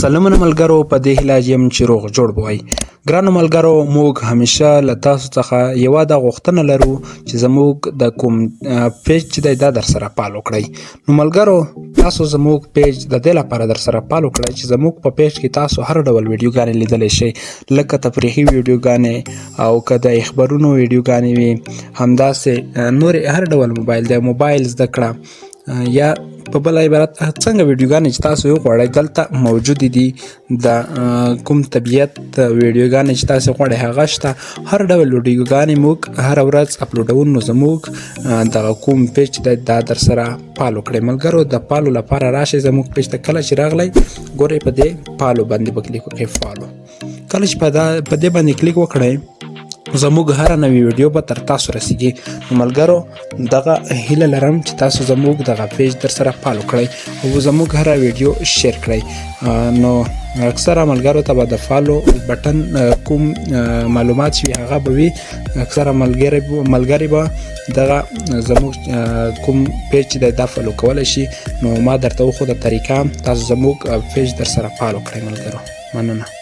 سلامونه ملګرو، په دې هیله یم چې روغ جوړ به وئ. ګرانو ملګرو، موږ همیشه له تاسو څخه یوه دا غوښتنه لرو چې زموږ د کوم پیج چې دی دا در سره فالو کړئ. نو ملګرو، تاسو زموږ پیج د دې لپاره در سره فالو کړئ چې زموږ په پیج کې تاسو هر ډول ویډیوګانې لیدلی شئ، لکه تفریحي ویډیوګانې او که د اخبارونو ویډیوګانې وي، همداسې نورې هر ډول موبایل زده کړه یا په بل عبارت څنګه ویډیوګانې چې تاسو وغواړئ دلته موجودې دي. د کوم طبیعت ویډیوګانې چې تاسو غواړئ هغه شته. هر ډول ویډیوګانې موږ هره ورځ اپلوډوو. نو زموږ دغه کوم پیج چې دی دا در سره فالو کړئ. ملګرو، د فالو لپاره راشئ زموږ پیج ته. کله چې راغلی ګورئ په دې فالو باندې به کلیک وکړئ. فالو کله چې په دې باندې کلیک وکړئ زموږ هره نوې ویډیو به تر تاسو رسیږي. ملګرو، دغه هیله لرم چې تاسو زموږ دغه پیج در سره فالو کړئ او زموږ هره ویډیو شیر کړئ. نو اکثره ملګرو ته به د فالو بټن کوم معلومات شي هغه به وي. اکثره ملګري به دغه زموږ کوم پیج چې دی دا فالو کولی شي. نو ما درته وښوده طریقه، تاسو زموږ پیج در سره فالو کړئ. ملګرو، مننه.